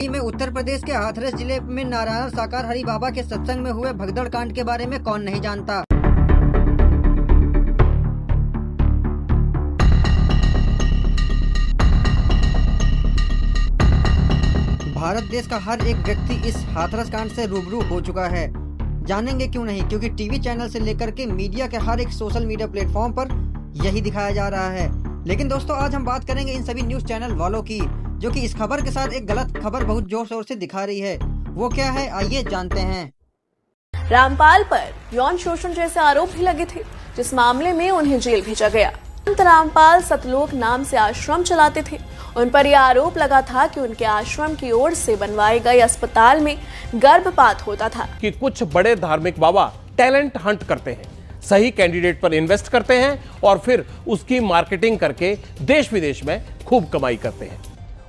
में उत्तर प्रदेश के हाथरस जिले में नारायण साकार हरि बाबा के सत्संग में हुए भगदड़ कांड के बारे में कौन नहीं जानता। भारत देश का हर एक व्यक्ति इस हाथरस कांड से रूबरू हो चुका है। जानेंगे क्यों नहीं, क्योंकि टीवी चैनल से लेकर के मीडिया के हर एक सोशल मीडिया प्लेटफॉर्म पर यही दिखाया जा रहा है। लेकिन दोस्तों, आज हम बात करेंगे इन सभी न्यूज चैनल वालों की जो कि इस खबर के साथ एक गलत खबर बहुत जोर शोर से दिखा रही है। वो क्या है, आइए जानते हैं। रामपाल पर यौन शोषण जैसे आरोप भी लगे थे, जिस मामले में उन्हें जेल भेजा गया। संत रामपाल सतलोक नाम से आश्रम चलाते थे। उन पर यह आरोप लगा था कि उनके आश्रम की ओर से बनवाए गए अस्पताल में गर्भपात होता था। कि कुछ बड़े धार्मिक बाबा टैलेंट हंट करते हैं, सही कैंडिडेट पर इन्वेस्ट करते हैं और फिर उसकी मार्केटिंग करके देश विदेश में खूब कमाई करते हैं।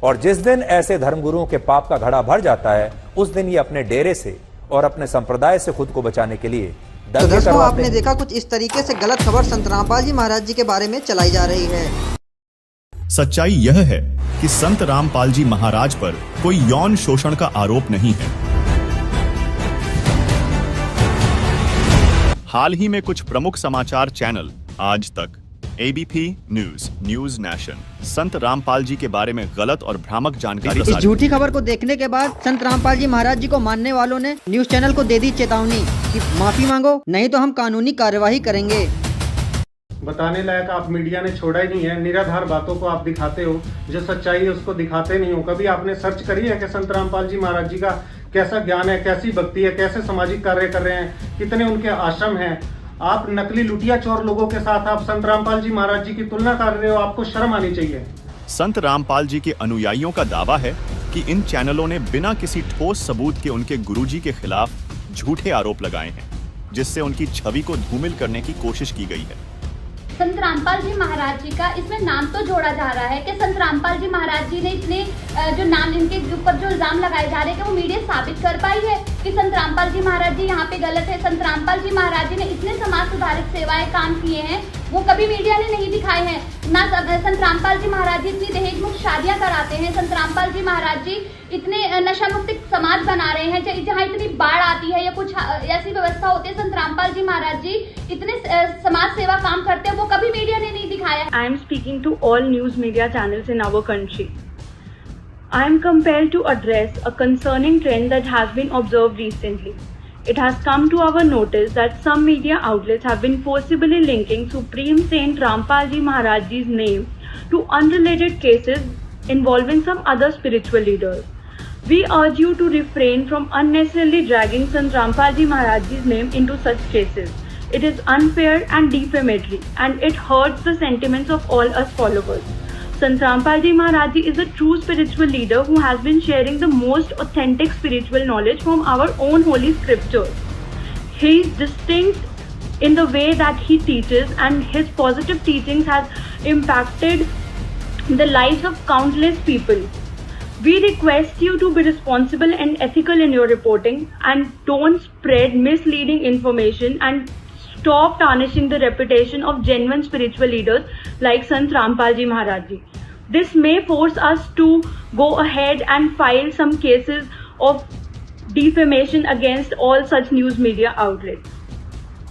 और जिस दिन ऐसे धर्मगुरुओं के पाप का घड़ा भर जाता है, उस दिन ये अपने डेरे से और अपने संप्रदाय से खुद को बचाने के लिए तो दोस्तों, आपने देखा कुछ इस तरीके से गलत खबर संत रामपाल जी महाराज जी के बारे में चलाई जा रही है। सच्चाई यह है कि संत रामपाल जी महाराज पर कोई यौन शोषण का आरोप नहीं है। हाल ही में कुछ प्रमुख समाचार चैनल आज तक, एबीपी न्यूज, न्यूज नेशन, संत रामपाल जी के बारे में गलत और भ्रामक जानकारी इस झूठी खबर को देखने के बाद संत रामपाल जी महाराज जी को मानने वालों ने न्यूज चैनल को दे दी चेतावनी कि माफी मांगो, नहीं तो हम कानूनी कार्यवाही करेंगे। बताने लायक आप मीडिया ने छोड़ा ही नहीं है। निराधार बातों को आप दिखाते हो, जो सच्चाई है उसको दिखाते नहीं हो। कभी आपने सर्च करी है कि संत रामपाल जी महाराज जी का कैसा ज्ञान है, कैसी भक्ति है, कैसे सामाजिक कार्य कर रहे हैं, कितने उनके आश्रम हैं। आप नकली लुटिया चोर लोगों के साथ आप संत रामपाल जी महाराज जी की तुलना कर रहे हो। आपको शर्म आनी चाहिए। संत रामपाल जी के अनुयायियों का दावा है कि इन चैनलों ने बिना किसी ठोस सबूत के उनके गुरुजी के खिलाफ झूठे आरोप लगाए हैं, जिससे उनकी छवि को धूमिल करने की कोशिश की गई है। संत रामपाल जी महाराज जी का इसमें नाम तो जोड़ा जा रहा है कि संत रामपाल जी महाराज जी ने इतने जो नाम इनके ऊपर जो इल्जाम लगाए जा रहे हैं कि वो मीडिया साबित कर पाई है कि संत रामपाल जी महाराज जी यहाँ पे गलत है। संत रामपाल जी महाराज जी ने इतने समाज सुधारक सेवाएं काम किए हैं, वो कभी मीडिया ने नहीं दिखाए हैं। ना संत रामपाल जी महाराज जी इतनी दहेज मुक्त शादियां कराते हैं। संत रामपाल जी महाराज जी इतने नशा मुक्त समाज बना रहे हैं। जहाँ इतनी बाढ़ आती है या कुछ ऐसी व्यवस्था होती है, संत रामपाल जी महाराज जी इतने समाज सेवा काम करते हैं, वो कभी मीडिया ने नहीं दिखाया। I am speaking to all news media channels in our country. I am compelled to address a concerning trend that has been observed recently. It has come to our notice that some media outlets have been forcibly linking Supreme Saint Rampal Ji Maharaj Ji's name to unrelated cases involving some other spiritual leaders. We urge you to refrain from unnecessarily dragging Sant Rampal Ji Maharaj Ji's name into such cases. It is unfair and defamatory, and it hurts the sentiments of all us followers. Sant Rampal Ji Maharaj Ji is a true spiritual leader who has been sharing the most authentic spiritual knowledge from our own holy scriptures. He is distinct in the way that he teaches, and his positive teachings has impacted the lives of countless people. We request you to be responsible and ethical in your reporting, and don't spread misleading information, and stop tarnishing the reputation of genuine spiritual leaders like Sant Rampal Ji Maharaj Ji. This may force us to go ahead and file some cases of defamation against all such news media outlets.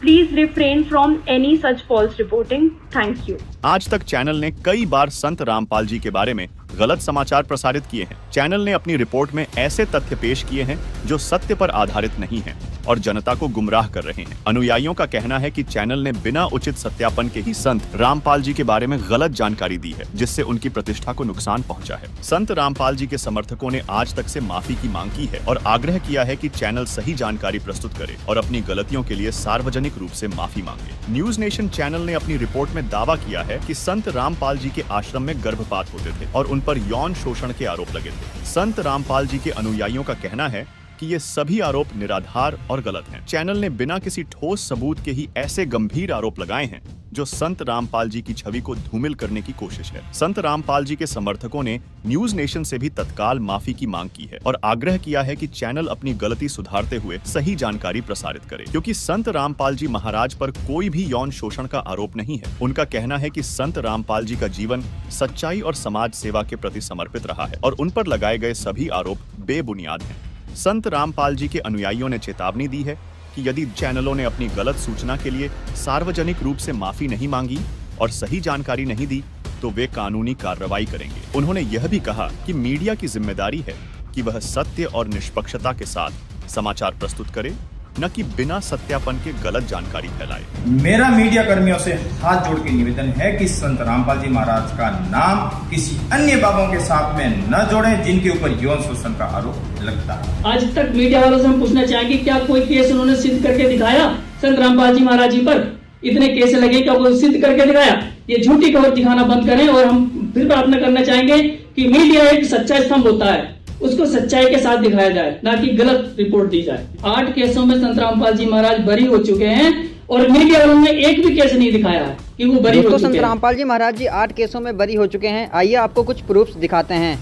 Please refrain from any such false reporting. Thank you. आज तक channel ने कई बार संत रामपाल जी के बारे में गलत समाचार प्रसारित किए हैं। चैनल ने अपनी रिपोर्ट में ऐसे तथ्य पेश किए हैं जो सत्य पर आधारित नहीं हैं और जनता को गुमराह कर रहे हैं। अनुयायियों का कहना है कि चैनल ने बिना उचित सत्यापन के ही संत रामपाल जी के बारे में गलत जानकारी दी है, जिससे उनकी प्रतिष्ठा को नुकसान पहुंचा है। संत रामपाल जी के समर्थकों ने आज तक से माफी की मांग की है और आग्रह किया है कि चैनल सही जानकारी प्रस्तुत करे और अपनी गलतियों के लिए सार्वजनिक रूप से माफी मांगे। न्यूज नेशन चैनल ने अपनी रिपोर्ट में दावा किया है कि संत रामपाल जी के आश्रम में गर्भपात होते थे और उन पर यौन शोषण के आरोप लगे थे। संत रामपाल जी के अनुयायियों का कहना है कि ये सभी आरोप निराधार और गलत हैं। चैनल ने बिना किसी ठोस सबूत के ही ऐसे गंभीर आरोप लगाए हैं जो संत रामपाल जी की छवि को धूमिल करने की कोशिश है। संत रामपाल जी के समर्थकों ने न्यूज नेशन से भी तत्काल माफी की मांग की है और आग्रह किया है कि चैनल अपनी गलती सुधारते हुए सही जानकारी प्रसारित करे, क्योंकि संत रामपाल जी महाराज पर कोई भी यौन शोषण का आरोप नहीं है। उनका कहना है कि संत रामपाल जी का जीवन सच्चाई और समाज सेवा के प्रति समर्पित रहा है और उन पर लगाए गए सभी आरोप बेबुनियाद हैं। संत रामपाल जी के अनुयायियों ने चेतावनी दी है कि यदि चैनलों ने अपनी गलत सूचना के लिए सार्वजनिक रूप से माफी नहीं मांगी और सही जानकारी नहीं दी तो वे कानूनी कार्रवाई करेंगे। उन्होंने यह भी कहा कि मीडिया की जिम्मेदारी है कि वह सत्य और निष्पक्षता के साथ समाचार प्रस्तुत करे, न कि बिना सत्यापन के गलत जानकारी फैलाए। मेरा मीडिया कर्मियों से हाथ जोड़ के निवेदन है कि संत रामपाल जी महाराज का नाम किसी अन्य बाबों के साथ में न जोड़ें जिनके ऊपर यौन शोषण का आरोप लगता है। आज तक मीडिया वालों से हम पूछना चाहेंगे, क्या कोई केस उन्होंने सिद्ध करके दिखाया संत रामपाल जी महाराज जी पर? इतने केस लगे, क्या कोई सिद्ध करके दिखाया? ये झूठी खबर दिखाना बंद करें और हम फिर प्रार्थना करना चाहेंगे कि मीडिया एक सच्चा स्तंभ होता है, उसको सच्चाई के साथ दिखाया जाए, ना कि गलत रिपोर्ट दी जाए। 8 केसों में संत रामपाल जी महाराज बरी हो चुके हैं और मीडिया वालों ने एक भी केस नहीं दिखाया है कि वो बरी हो चुके हैं। संत रामपाल जी महाराज जी 8 केसों में बरी हो चुके हैं। आइए आपको कुछ प्रूफ्स दिखाते हैं।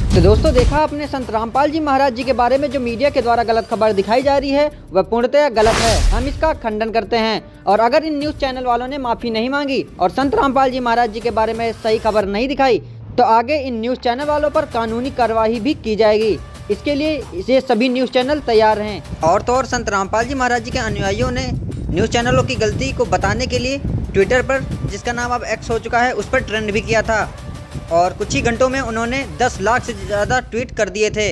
तो दोस्तों, देखा आपने संत रामपाल जी महाराज जी के बारे में जो मीडिया के द्वारा गलत खबर दिखाई जा रही है वह पूर्णतः गलत है। हम इसका खंडन करते हैं और अगर इन न्यूज़ चैनल वालों ने माफ़ी नहीं मांगी और संत रामपाल जी महाराज जी के बारे में सही खबर नहीं दिखाई तो आगे इन न्यूज़ चैनल वालों पर कानूनी कार्रवाई भी की जाएगी। इसके लिए ये सभी न्यूज़ चैनल तैयार हैं। और तो और संत रामपाल जी महाराज जी के अनुयायियों ने न्यूज़ चैनलों की गलती को बताने के लिए ट्विटर पर, जिसका नाम अब एक्स हो चुका है, उस पर ट्रेंड भी किया था और कुछ ही घंटों में उन्होंने 10 लाख से ज़्यादा ट्वीट कर दिए थे।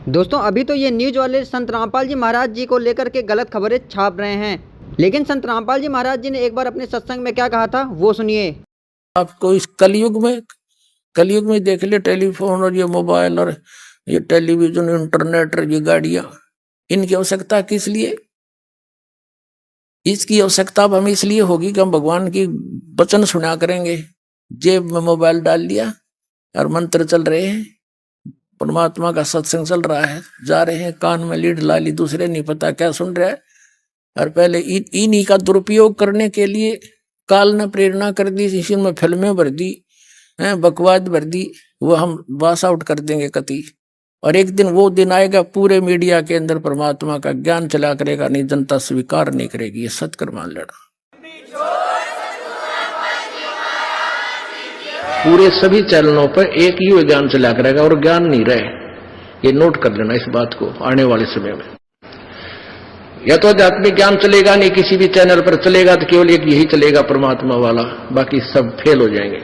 दोस्तों, अभी तो ये न्यूज़ वाले संत रामपाल जी महाराज जी को लेकर के गलत खबरें छाप रहे हैं, लेकिन संत रामपाल जी महाराज जी ने एक बार अपने सत्संग में क्या कहा था वो सुनिए। आपको इस कलयुग में देख ले, टेलीफोन और ये मोबाइल और ये टेलीविजन, इंटरनेट और ये गाड़ियां, इनकी आवश्यकता किस लिए? इसकी आवश्यकता अब हमें इसलिए होगी कि हम भगवान की वचन सुना करेंगे। जेब में मोबाइल डाल लिया और मंत्र चल रहे हैं, परमात्मा का सत्संग चल रहा है, जा रहे हैं, कान में लीड ला ली, दूसरे नहीं पता क्या सुन रहा है। और पहले इन्हीं का दुरुपयोग करने के लिए काल ने प्रेरणा कर दी, इसमें फिल्में भर दी, बकवाद भर दी, वो हम वास आउट कर देंगे कति। और एक दिन वो दिन आएगा पूरे मीडिया के अंदर परमात्मा का ज्ञान चला करेगा, नहीं जनता स्वीकार नहीं करेगी। ये सत्कर मान लेना। पूरे सभी चैनलों पर एक ही ज्ञान चला करेगा और ज्ञान नहीं रहे, ये नोट कर लेना इस बात को आने वाले समय में। या तो आध्यात्मिक ज्ञान चलेगा नहीं, किसी भी चैनल पर चलेगा तो केवल एक यही चलेगा परमात्मा वाला, बाकी सब फेल हो जाएंगे।